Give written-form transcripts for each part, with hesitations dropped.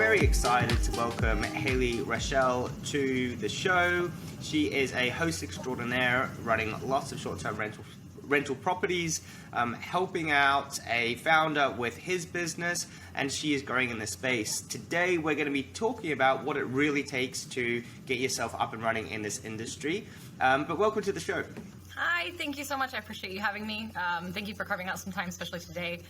very excited to welcome Hayley Rachelle to the show. She is a host extraordinaire running lots of short-term rental properties, helping out a founder with his business, and she is growing in this space. Today we're going to be talking about what it really takes to get yourself up and running in this industry. But welcome to the show. Hi, thank you so much. I appreciate you having me. Thank you for carving out some time, especially today.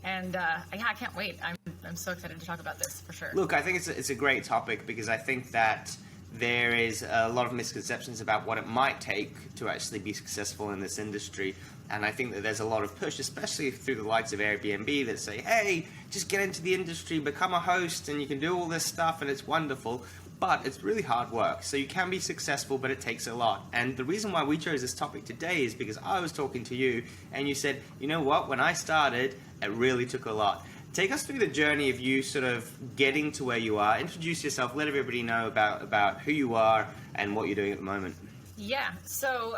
And I can't wait. I'm so excited to talk about this for sure. Look, I think it's a great topic because I think that there is a lot of misconceptions about what it might take to actually be successful in this industry. And I think that there's a lot of push, especially through the likes of AirBNB, that say, hey, just get into the industry, become a host, and you can do all this stuff, and it's wonderful. But it's really hard work. So you can be successful, but it takes a lot. And the reason why we chose this topic today is because I was talking to you, and you said, you know what, when I started, it really took a lot. Take us through the journey of you sort of getting to where you are. Introduce yourself, let everybody know about who you are and what you're doing at the moment. Yeah, so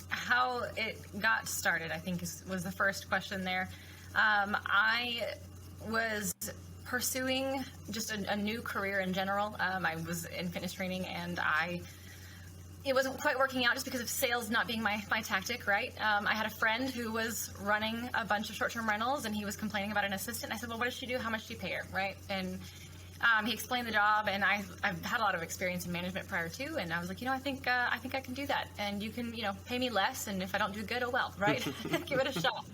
how it got started, I think, was the first question there. I was pursuing just a new career in general. I was in fitness training, and it wasn't quite working out just because of sales not being my tactic, right? I had a friend who was running a bunch of short-term rentals, and he was complaining about an assistant. I said, well, what does she do? How much do you pay her, right? And he explained the job, and I've had a lot of experience in management prior to, and I was like, I think I can do that, and you can, pay me less, and if I don't do good, oh well, right? Give it a shot.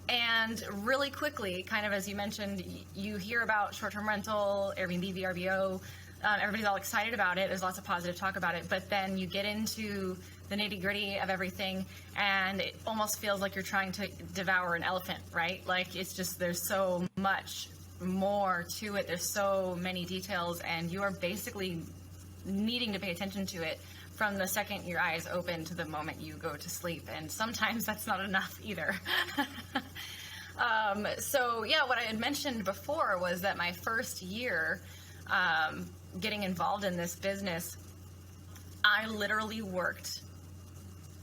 And really quickly, kind of as you mentioned, you hear about short-term rental, Airbnb, VRBO. Everybody's all excited about it. There's lots of positive talk about it, but then you get into the nitty-gritty of everything, and it almost feels like you're trying to devour an elephant, right? Like, it's just, there's so much more to it. There's so many details, and you are basically needing to pay attention to it from the second your eyes open to the moment you go to sleep, and sometimes that's not enough either. So yeah, what I had mentioned before was that my first year getting involved in this business, I literally worked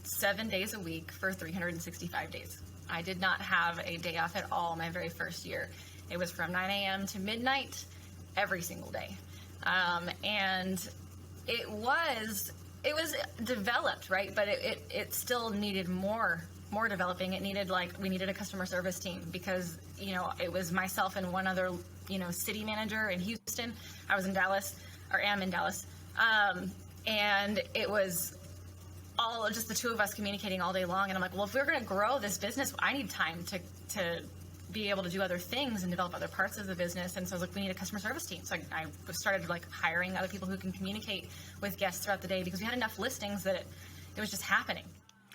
7 days a week for 365 days. I did not have a day off at all my very first year. It was from 9 a.m. to midnight every single day. And it was developed, right? But it still needed more developing. It needed, we needed a customer service team because, it was myself and one other, city manager in Houston. I was in Dallas, or am in Dallas. And it was all just the two of us communicating all day long. And I'm like, well, if we're going to grow this business, I need time to be able to do other things and develop other parts of the business. And so I was like, we need a customer service team. So I started hiring other people who can communicate with guests throughout the day because we had enough listings that it was just happening.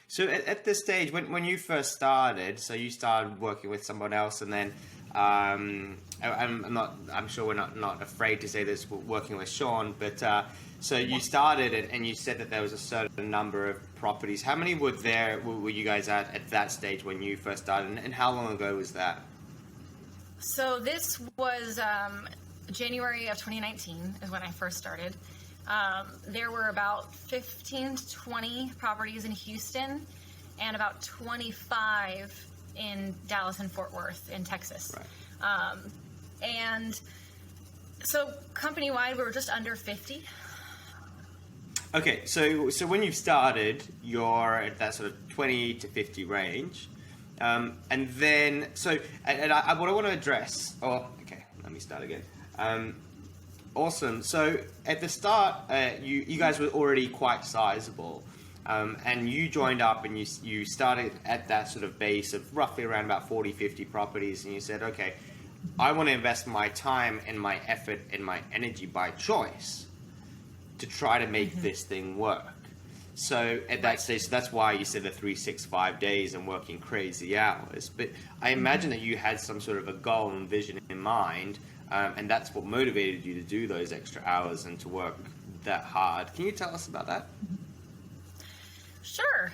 So at this stage, when you first started, so you started working with someone else, and then I'm sure we're not afraid to say this, working with Sean, but so you started it, and you said that there was a certain number of properties. How many were you guys at that stage when you first started, and how long ago was that? So this was January of 2019 is when I first started. There were about 15 to 20 properties in Houston and about 25 in Dallas and Fort Worth in Texas. Right. And so company-wide, we were just under 50. Okay, so when you started, you're at that sort of 20 to 50 range. And then, what I want to address, let me start again. Awesome. So at the start, you guys were already quite sizable, and you joined up and you started at that sort of base of roughly around about 40, 50 properties, and you said, okay, I want to invest my time and my effort and my energy by choice to try to make this thing work. So at that stage, that's why you said the 365 days and working crazy hours. But I imagine that you had some sort of a goal and vision in mind, and that's what motivated you to do those extra hours and to work that hard. Can you tell us about that? Sure.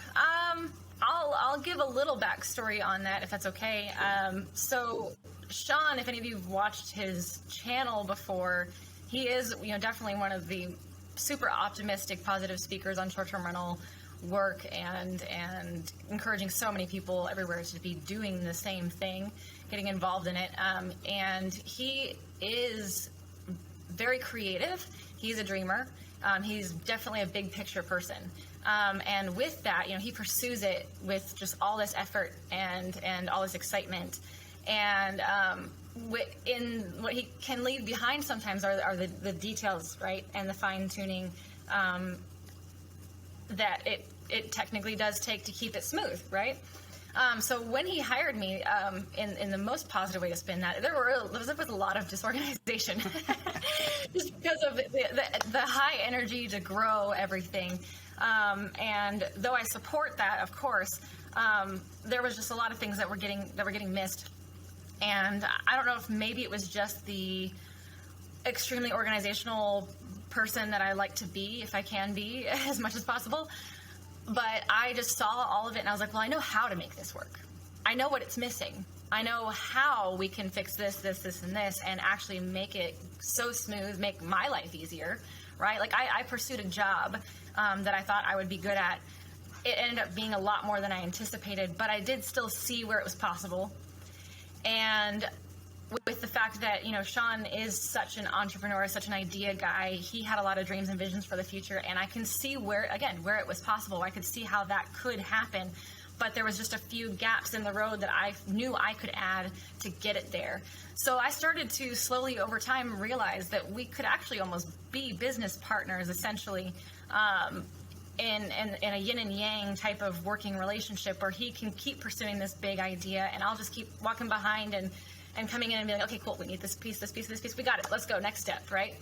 I'll give a little backstory on that if that's okay. So Sean, if any of you have watched his channel before, he is definitely one of the super optimistic, positive speakers on short-term rental work and encouraging so many people everywhere to be doing the same thing, getting involved in it. And he is very creative. He's a dreamer. He's definitely a big picture person. And with that, he pursues it with just all this effort and all this excitement. And in what he can leave behind sometimes are the details, right? And the fine tuning that it technically does take to keep it smooth, right? So when he hired me, in the most positive way to spin that, there was a lot of disorganization, just because of the high energy to grow everything. And though I support that, of course, there was just a lot of things that were getting missed. And I don't know if maybe it was just the extremely organizational person that I like to be, if I can be, as much as possible. But I just saw all of it and I was like, well, I know how to make this work. I know what it's missing. I know how we can fix this, and this, and actually make it so smooth, make my life easier, right? Like I pursued a job that I thought I would be good at. It ended up being a lot more than I anticipated, but I did still see where it was possible. And with the fact that, Sean is such an entrepreneur, such an idea guy, he had a lot of dreams and visions for the future, and I can see where it was possible. I could see how that could happen, but there was just a few gaps in the road that I knew I could add to get it there. So I started to slowly over time realize that we could actually almost be business partners, essentially, in a yin and yang type of working relationship where he can keep pursuing this big idea and I'll just keep walking behind and coming in and being like, okay, cool, we need this piece, we got it, let's go, next step, right?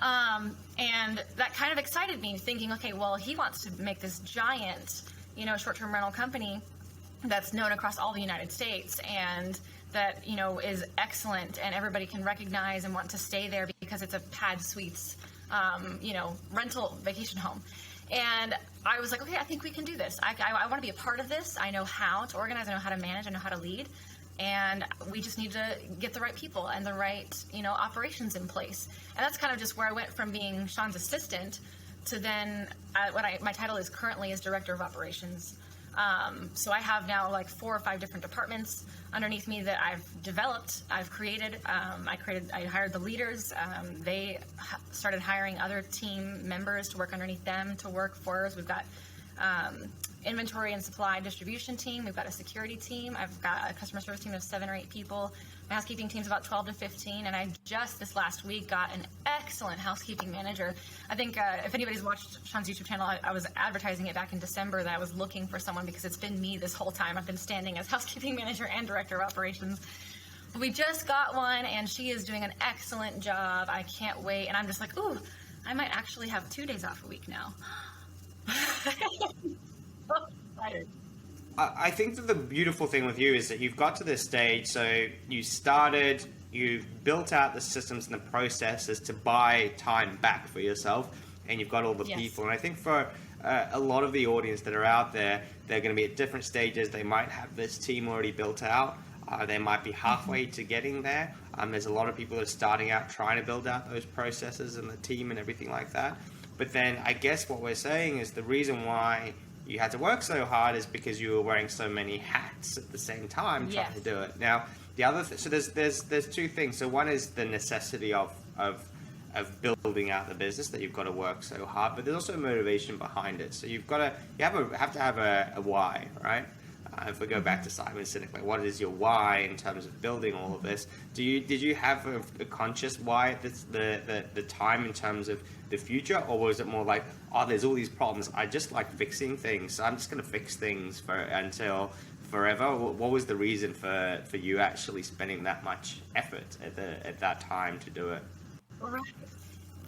And that kind of excited me, thinking, okay, well, he wants to make this giant, short-term rental company that's known across all the United States and that, is excellent and everybody can recognize and want to stay there because it's a pad suites, rental vacation home. And I was like, okay, I think we can do this. I want to be a part of this. I know how to organize, I know how to manage, I know how to lead. And we just need to get the right people and the right, operations in place. And that's kind of just where I went from being Sean's assistant to then my title is currently is director of operations. So I have now like 4 or 5 different departments underneath me that I've developed, I've created. I hired the leaders. They started hiring other team members to work underneath them to work for us. We've got inventory and supply distribution team. We've got a security team. I've got a customer service team of 7 or 8 people. My housekeeping team's about 12 to 15. And I just this last week got an excellent housekeeping manager. I think if anybody's watched Sean's YouTube channel, I was advertising it back in December that I was looking for someone because it's been me this whole time. I've been standing as housekeeping manager and director of operations. But we just got one and she is doing an excellent job. I can't wait. And I'm just like, ooh, I might actually have 2 days off a week now. I think that the beautiful thing with you is that you've got to this stage, so you've built out the systems and the processes to buy time back for yourself, and you've got all the people. And I think for a lot of the audience that are out there, they're going to be at different stages. They might have this team already built out. They might be halfway to getting there. There's a lot of people that are starting out trying to build out those processes and the team and everything like that. But then I guess what we're saying is the reason why you had to work so hard is because you were wearing so many hats at the same time trying to do it. Now, the other so there's 2 things. So one is the necessity of building out the business, that you've got to work so hard, but there's also motivation behind it. So you have to have a why, right? If we go back to Simon Sinek, like what is your why in terms of building all of this? Did you have a conscious why at the time in terms of the future, or was it more like, oh, there's all these problems, I just like fixing things, so I'm just going to fix things until forever? What was the reason for you actually spending that much effort at that time to do it? Right.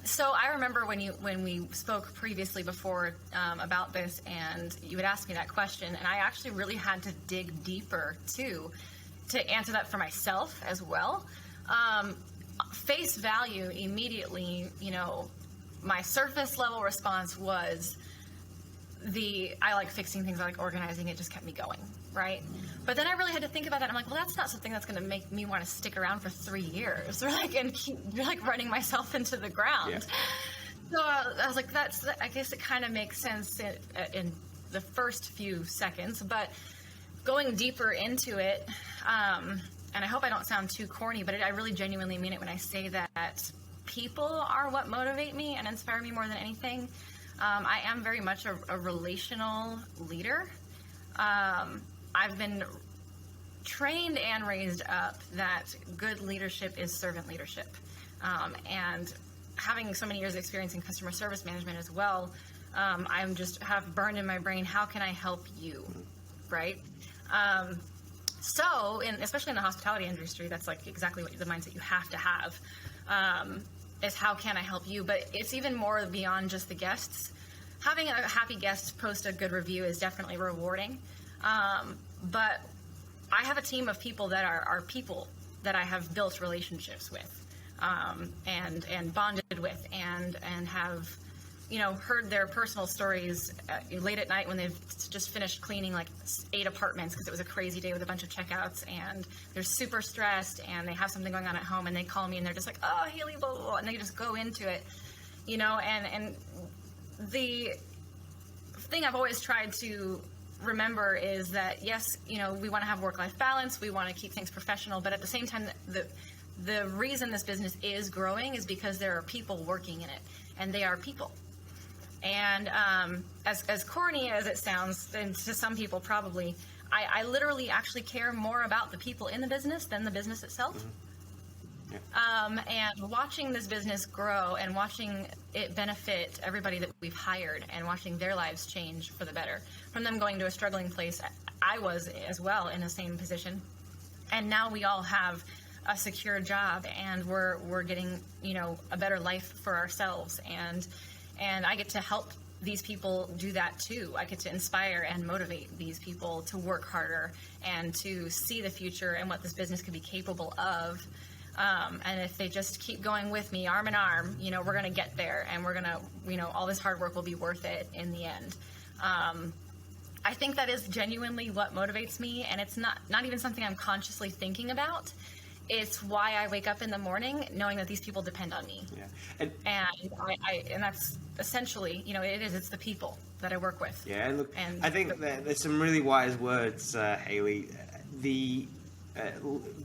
So I remember when we spoke previously before about this, and you would ask me that question, and I actually really had to dig deeper too to answer that for myself as well. Face value, immediately, my surface level response was I like fixing things, I like organizing, it just kept me going, right? But then I really had to think about that. I'm like, well, that's not something that's going to make me want to stick around for 3 years, right? And keep running myself into the ground. Yeah. So I was like, I guess it kind of makes sense in the first few seconds, but going deeper into it, and I hope I don't sound too corny, but I really genuinely mean it when I say that people are what motivate me and inspire me more than anything. I am very much a relational leader. I've been trained and raised up that good leadership is servant leadership. And having so many years of experience in customer service management as well, I'm just have burned in my brain, how can I help you, right? So, especially in the hospitality industry, that's like exactly what the mindset you have to have, is how can I help you? But it's even more beyond just the guests. Having a happy guest post a good review is definitely rewarding. But I have a team of people that are people that I have built relationships with, and bonded with, and have, heard their personal stories late at night when they've just finished cleaning like 8 apartments because it was a crazy day with a bunch of checkouts, and they're super stressed and they have something going on at home, and they call me and they're just like, oh, Hayley, blah, blah, blah, and they just go into it, and the thing I've always tried to remember is that, yes, we want to have work-life balance, we want to keep things professional, but at the same time, the reason this business is growing is because there are people working in it, and they are people. And as corny as it sounds, and to some people probably, I literally actually care more about the people in the business than the business itself. Mm-hmm. Yeah. And watching this business grow and watching it benefit everybody that we've hired and watching their lives change for the better, from them going to a struggling place, I was as well in the same position. And now we all have a secure job, and we're getting, a better life for ourselves. And I get to help these people do that too. I get to inspire and motivate these people to work harder and to see the future and what this business could be capable of. And if they just keep going with me, arm in arm, we're going to get there, and we're going to, all this hard work will be worth it in the end. I think that is genuinely what motivates me, and it's not even something I'm consciously thinking about. It's why I wake up in the morning knowing that these people depend on me. Yeah. And that's essentially, it's the people that I work with. Yeah, and look, I think that there's some really wise words, Hayley.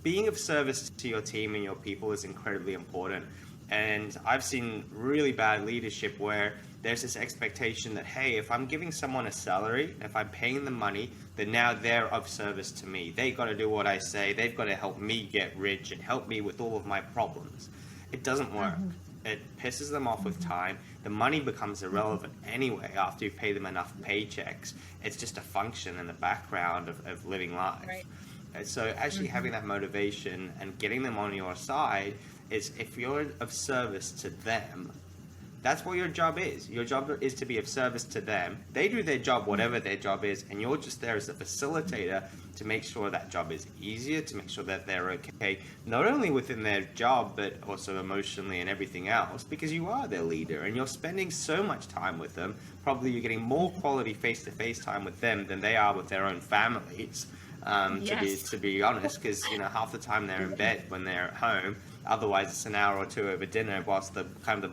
Being of service to your team and your people is incredibly important. And I've seen really bad leadership where there's this expectation that, hey, if I'm giving someone a salary, if I'm paying them money, then now they're of service to me. They got to do what I say. They've got to help me get rich and help me with all of my problems. It doesn't work. Mm-hmm. It pisses them off with time. The money becomes irrelevant anyway after you pay them enough paychecks. It's just a function in the background of living life. Right. And so actually having that motivation and getting them on your side is, if you're of service to them, that's what your job is. Your job is to be of service to them. They do their job, whatever their job is, and you're just there as a facilitator to make sure that job is easier, to make sure that they're okay, not only within their job, but also emotionally and everything else, because you are their leader and you're spending so much time with them. Probably you're getting more quality face-to-face time with them than they are with their own families. Yes. to be honest, because half the time they're in bed when they're at home. Otherwise, it's an hour or two over dinner, whilst the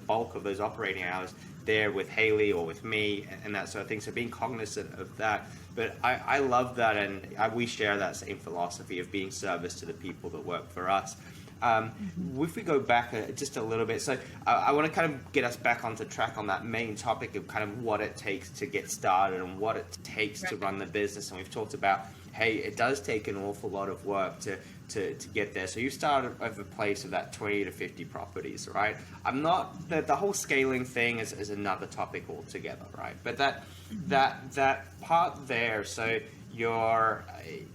bulk of those operating hours they're with Hayley or with me and that sort of thing. So being cognizant of that. But I love that, and we share that same philosophy of being service to the people that work for us. If we go back just a little bit, so I want to kind of get us back onto track on that main topic of kind of what it takes to get started and what it takes to run the business. And we've talked about, hey, it does take an awful lot of work to get there. So you started at a place of that 20 to 50 properties, right? I'm not, the whole scaling thing is another topic altogether, right? But that part there, so you're,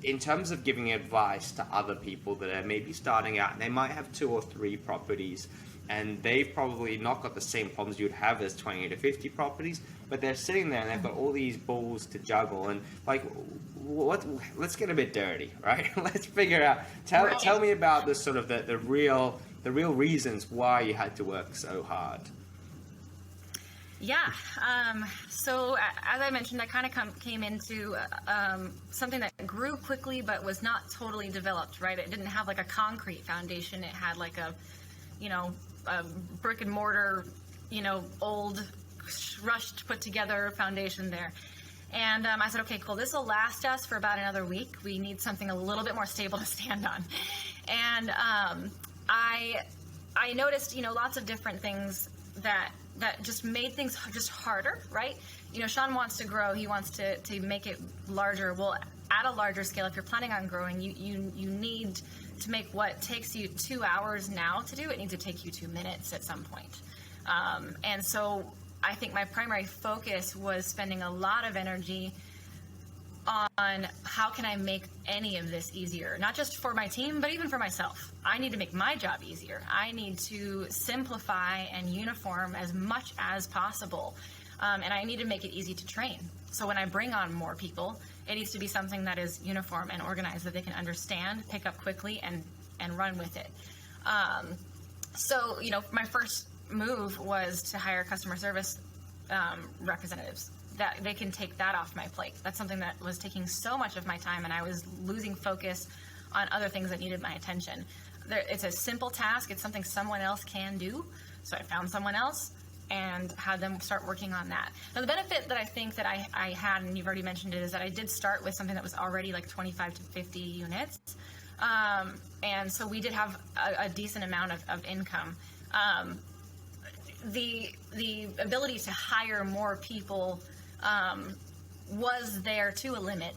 in terms of giving advice to other people that are maybe starting out, and they might have 2 or 3 properties, and they've probably not got the same problems you'd have as 20 to 50 properties, but they're sitting there and they've got all these balls to juggle, and like, let's get a bit dirty, right? Let's figure out, tell me about the sort of the real reasons why you had to work so hard. Yeah. So as I mentioned, I kind of came into something that grew quickly but was not totally developed, right? It didn't have like a concrete foundation. It had like a brick and mortar, old, rushed, put together foundation there. And I said, okay, cool, this will last us for about another week. We need something a little bit more stable to stand on. And I noticed, lots of different things that just made things just harder, right? Sean wants to grow. He wants to make it larger. Well, at a larger scale, if you're planning on growing, you need to make what takes you 2 hours now to do, it needs to take you 2 minutes at some point. And so I think my primary focus was spending a lot of energy on how can I make any of this easier, not just for my team, but even for myself. I need to make my job easier. I need to simplify and uniform as much as possible. And I need to make it easy to train. So when I bring on more people, it needs to be something that is uniform and organized that they can understand, pick up quickly, and run with it. So, my first move was to hire customer service representatives, that they can take that off my plate. That's something that was taking so much of my time, and I was losing focus on other things that needed my attention. It's a simple task. It's something someone else can do. So I found someone else and had them start working on that. Now, the benefit that I think that I had, and you've already mentioned it, is that I did start with something that was already like 25 to 50 units. And so we did have a decent amount of income. The ability to hire more people was there to a limit.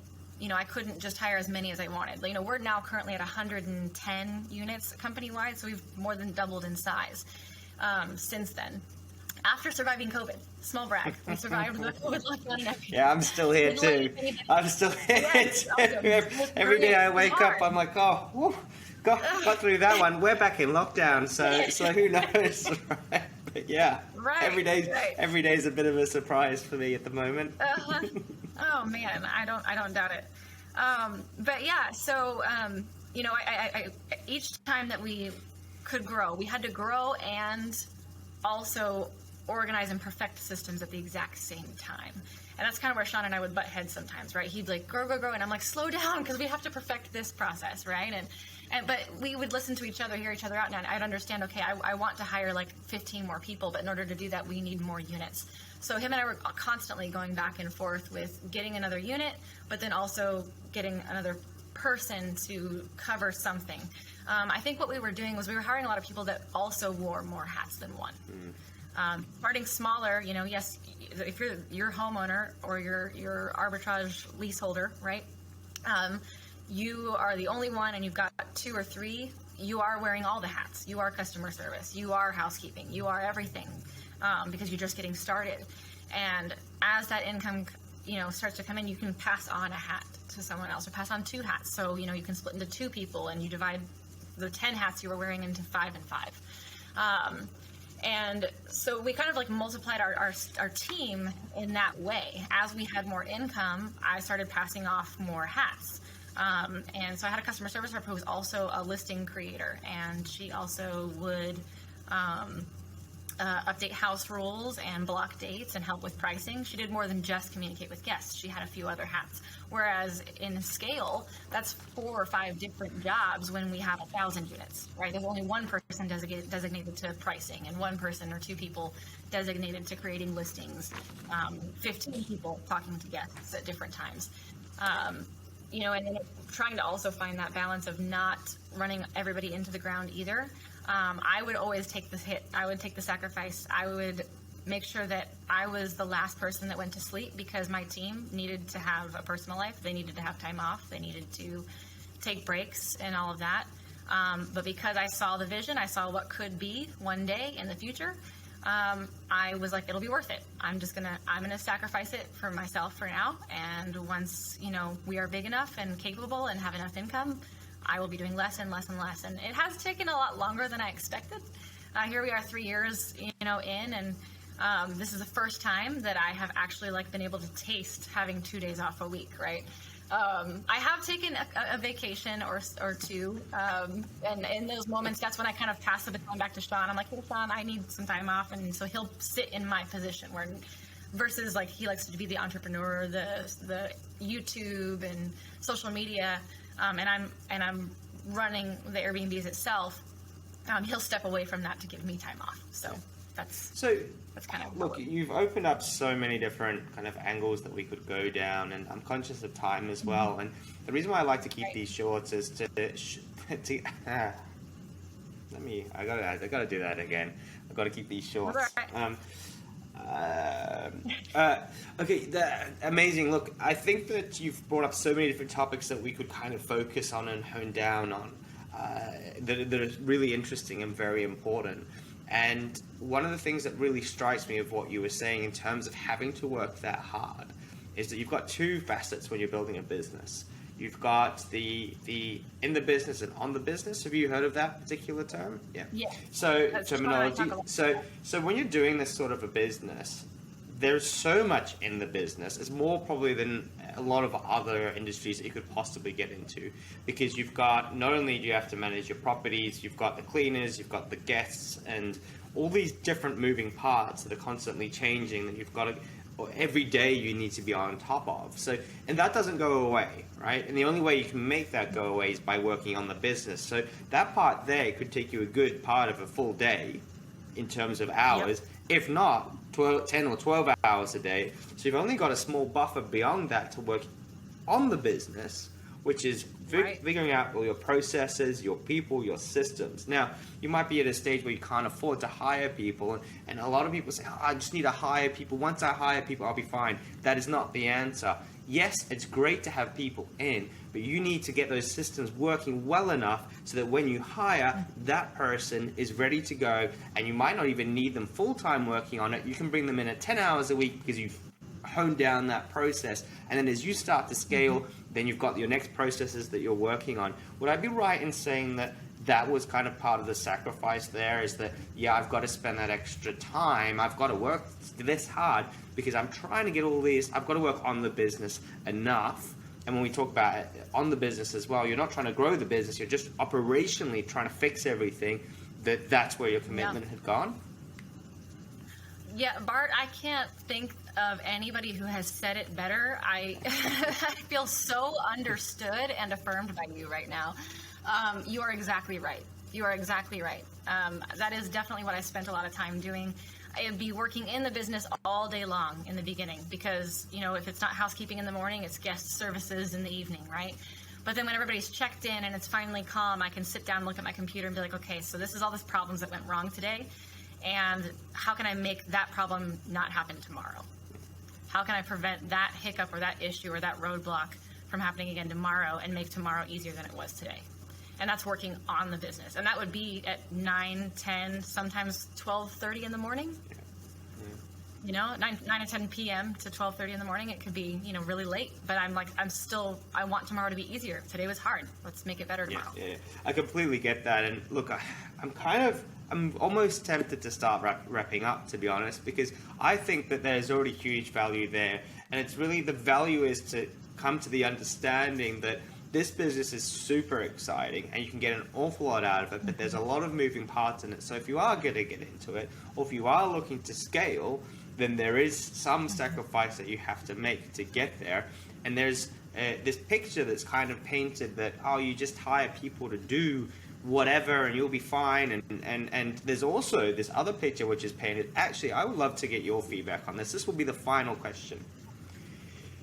I couldn't just hire as many as I wanted. We're now currently at 110 units company-wide, so we've more than doubled in size since then. After surviving COVID, small brag, we survived the COVID lockdown and everything. Yeah, I'm still here too. I'm still here too. Every day I wake up, I'm like, oh, whew, got through that one. We're back in lockdown, so who knows, right? But yeah, every day is a bit of a surprise for me at the moment. Oh man, I don't doubt it. But yeah, so I each time that we could grow, we had to grow and also organize and perfect systems at the exact same time. And that's kind of where Sean and I would butt heads sometimes, right? He'd like grow, and I'm like, slow down, because we have to perfect this process, right? But we would listen to each other, hear each other out, and I'd understand, okay, I want to hire like 15 more people, but in order to do that, we need more units. So him and I were constantly going back and forth with getting another unit, but then also getting another person to cover something. I think what we were doing was we were hiring a lot of people that also wore more hats than one. Starting smaller, yes, if you're your homeowner or your arbitrage leaseholder, right? You are the only one and you've got 2 or 3, you are wearing all the hats. You are customer service, you are housekeeping, you are everything, because you're just getting started. And as that income, starts to come in, you can pass on a hat to someone else or pass on 2 hats. So, you can split into 2 people and you divide the 10 hats you were wearing into 5 and 5. And so we kind of like multiplied our team in that way. As we had more income, I started passing off more hats. And so I had a customer service rep who was also a listing creator, and she also would update house rules and block dates and help with pricing. She did more than just communicate with guests. She had a few other hats. Whereas in scale, that's 4 or 5 different jobs when we have 1,000 units, right? There's only one person designated to pricing and 1 person or 2 people designated to creating listings, 15 people talking to guests at different times. And then trying to also find that balance of not running everybody into the ground either. I would always take the hit. I would take the sacrifice. I would make sure that I was the last person that went to sleep, because my team needed to have a personal life. They needed to have time off. They needed to take breaks and all of that. But because I saw the vision, I saw what could be one day in the future, I was like, it'll be worth it. I'm gonna sacrifice it for myself for now. And once, we are big enough and capable and have enough income, I will be doing less and less and less. And it has taken a lot longer than I expected. Here we are 3 years, in, and this is the first time that I have actually been able to taste having 2 days off a week, right? I have taken a vacation or 2, and in those moments, that's when I kind of pass the baton back to Sean. I'm like, hey, Sean, I need some time off, and so he'll sit in my position, versus he likes to be the entrepreneur, the YouTube and social media, and I'm running the Airbnbs itself. He'll step away from that to give me time off. So That's kind of look, you've opened up so many different kind of angles that we could go down, and I'm conscious of time as well. And the reason why I like to keep these shorts is to I gotta do that again. I gotta keep these shorts. Right. Okay, amazing. Look, I think that you've brought up so many different topics that we could kind of focus on and hone down on that are really interesting and very important. And one of the things that really strikes me of what you were saying in terms of having to work that hard is that you've got two facets when you're building a business. You've got the in the business and on the business. Have you heard of that particular term? Yeah. So That's terminology. So when you're doing this sort of a business, there's so much in the business. It's more probably than a lot of other industries that you could possibly get into, because you've got, not only do you have to manage your properties, you've got the cleaners, you've got the guests, and all these different moving parts that are constantly changing that you've got to, every day you need to be on top of. So, and that doesn't go away, right? And the only way you can make that go away is by working on the business. So that part there could take you a good part of a full day in terms of hours, if not 10 or 12 hours a day. So you've only got a small buffer beyond that to work on the business, which is figuring out all your processes, your people, your systems. Now, you might be at a stage where you can't afford to hire people, and a lot of people say, I just need to hire people. Once I hire people, I'll be fine. That is not the answer. Yes, it's great to have people in, but you need to get those systems working well enough so that when you hire, that person is ready to go, and you might not even need them full-time working on it. You can bring them in at 10 hours a week because you've honed down that process, and then as you start to scale, then you've got your next processes that you're working on. Would I be right in saying that that was kind of part of the sacrifice there, is that, yeah, I've got to spend that extra time, I've got to work this hard because I'm trying to get all these, I've got to work on the business enough. And when we talk about it, on the business as well, you're not trying to grow the business, you're just operationally trying to fix everything, that's where your commitment had gone? Yeah, Bart, I can't think of anybody who has said it better. I I feel so understood and affirmed by you right now. You are exactly right. You are exactly right. That is definitely what I spent a lot of time doing. I'd be working in the business all day long in the beginning because, you know, if it's not housekeeping in the morning, it's guest services in the evening, right? But then when everybody's checked in and it's finally calm, I can sit down, look at my computer and be like, okay, so this is all the problems that went wrong today. And how can I make that problem not happen tomorrow? How can I prevent that hiccup or that issue or that roadblock from happening again tomorrow and make tomorrow easier than it was today? And that's working on the business. And that would be at 9, 10, sometimes 12:30 in the morning. You know, 9 to 10 p.m. to 12:30 in the morning. It could be, you know, really late. But I want tomorrow to be easier. Today was hard. Let's make it better tomorrow. Yeah. I completely get that. And look, I'm almost tempted to start wrapping up, to be honest, because I think that there's already huge value there. And it's really, the value is to come to the understanding that this business is super exciting and you can get an awful lot out of it, but there's a lot of moving parts in it. So if you are going to get into it, or if you are looking to scale, then there is some sacrifice that you have to make to get there. And there's this picture that's kind of painted that, oh, you just hire people to do whatever and you'll be fine. And there's also this other picture which is painted. Actually, I would love to get your feedback on this. This will be the final question.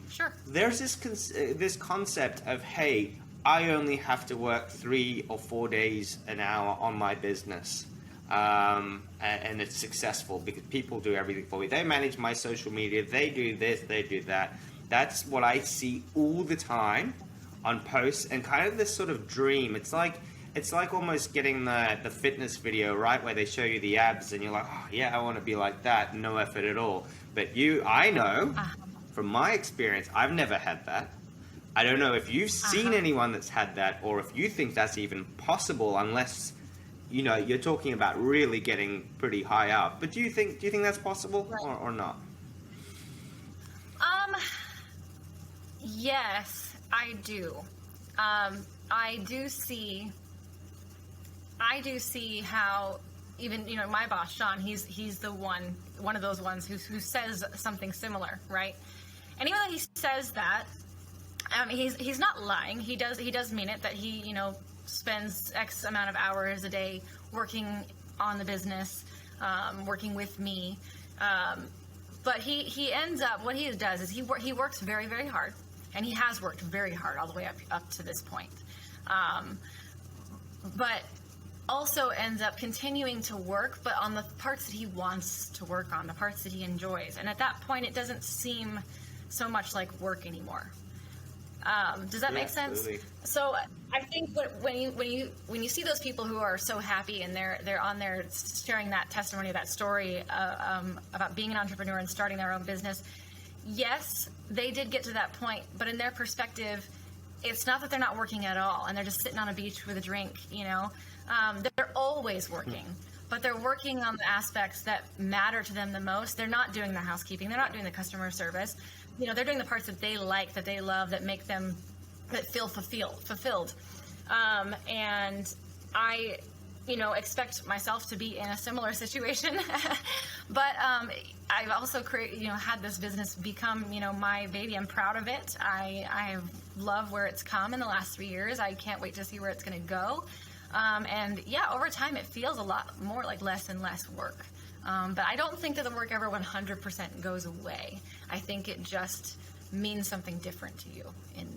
Sure. There's this concept of, hey, I only have to work 3 or 4 days an hour on my business, and it's successful because people do everything for me. They manage my social media, they do this, they do that. That's what I see all the time on posts, and kind of this sort of dream. It's like almost getting the fitness video, right, where they show you the abs and you're like, oh yeah, I want to be like that, no effort at all. But I know from my experience, I've never had that. I don't know if you've seen anyone that's had that, or if you think that's even possible, unless, you know, you're talking about really getting pretty high up. But do you think that's possible, or not? Yes, I do. I do see how, even, you know, my boss, Sean, he's the one of those ones who says something similar, right? And even though he says that, he's not lying. He does mean it, that he, you know, spends X amount of hours a day working on the business. working with me. But he ends up, what he does is he works very, very hard, and he has worked very hard all the way up to this point. But also ends up continuing to work, but on the parts that he wants to work on, the parts that he enjoys. And at that point, it doesn't seem so much like work anymore. Does that make sense? Absolutely. So I think when you see those people who are so happy and they're on there sharing that testimony, that story about being an entrepreneur and starting their own business, yes, they did get to that point, but in their perspective, it's not that they're not working at all and they're just sitting on a beach with a drink, you know. They're always working, but they're working on the aspects that matter to them the most. They're not doing the housekeeping. They're not doing the customer service. You know, they're doing the parts that they like, that they love, that make them, that feel fulfilled. And I, expect myself to be in a similar situation. But I've also had this business become, my baby. I'm proud of it. I love where it's come in the last 3 years. I can't wait to see where it's going to go. And yeah, over time, it feels a lot more like less and less work. But I don't think that the work ever 100% goes away. I think it just means something different to you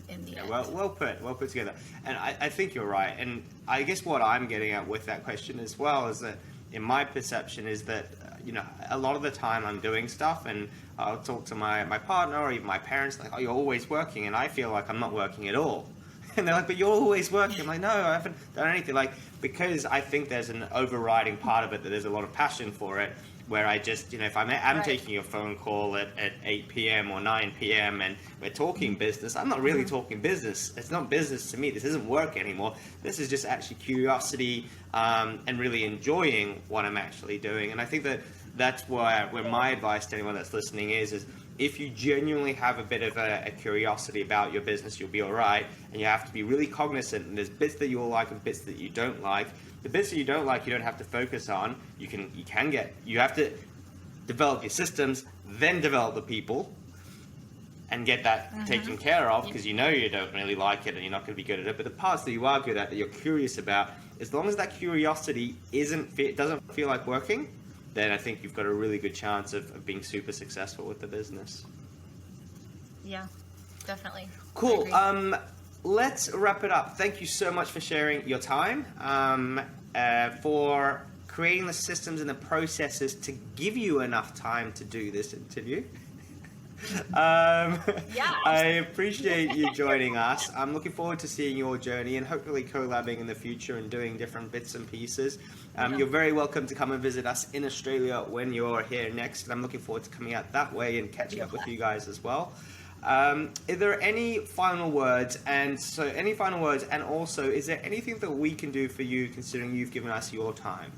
in the end. Well put together. And I think you're right. And I guess what I'm getting at with that question as well is that, in my perception, is that, a lot of the time I'm doing stuff and I'll talk to my partner or even my parents, like, oh, you're always working. And I feel like I'm not working at all. And they're like, but you're always working. I'm like, no, I haven't done anything. Like, because I think there's an overriding part of it that there's a lot of passion for it, where I just, if I'm Right. taking a phone call at 8 p.m. or 9 p.m. and we're talking business, I'm not really talking business. It's not business to me. This isn't work anymore. This is just actually curiosity and really enjoying what I'm actually doing. And I think that's where my advice to anyone that's listening is if you genuinely have a bit of a curiosity about your business, you'll be all right. And you have to be really cognizant. And there's bits that you'll like and bits that you don't like. The bits that you don't like, you don't have to focus on. You have to develop your systems, then develop the people, and get that taken care of, because you don't really like it and you're not going to be good at it. But the parts that you are good at, that you're curious about, as long as that curiosity doesn't feel like working, then I think you've got a really good chance of being super successful with the business. Yeah, definitely. Cool. I agree. Let's wrap it up. Thank you so much for sharing your time, for creating the systems and the processes to give you enough time to do this interview. Yeah. I appreciate you joining us. I'm looking forward to seeing your journey and hopefully collabing in the future and doing different bits and pieces. You're very welcome to come and visit us in Australia when you're here next. And I'm looking forward to coming out that way and catching up with you guys as well. Are there any final words? And also, is there anything that we can do for you, considering you've given us your time?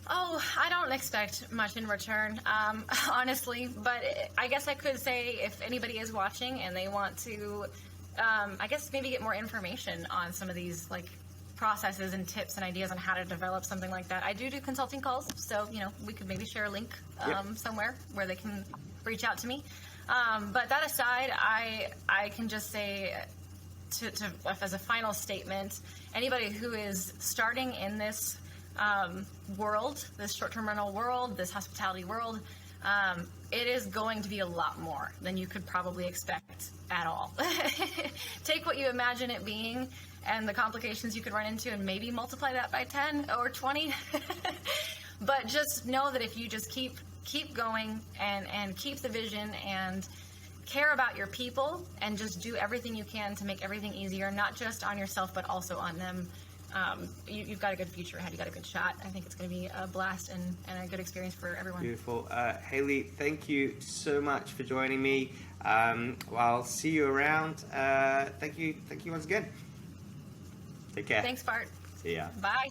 Oh, I don't expect much in return, honestly, but I guess I could say if anybody is watching and they want to, I guess maybe get more information on some of these processes and tips and ideas on how to develop something like that. I do consulting calls, so we could maybe share a link somewhere where they can reach out to me. But that aside, I can just say to as a final statement, anybody who is starting in this world, this short-term rental world, this hospitality world, it is going to be a lot more than you could probably expect at all. Take what you imagine it being and the complications you could run into and maybe multiply that by 10 or 20. But just know that if you just keep going and keep the vision and care about your people and just do everything you can to make everything easier, not just on yourself, but also on them, you've got a good future ahead. You got a good shot. I think it's going to be a blast and a good experience for everyone. Beautiful. Hayley, thank you so much for joining me. I'll see you around. Thank you once again. Take care. Thanks, Bart. See ya. Bye.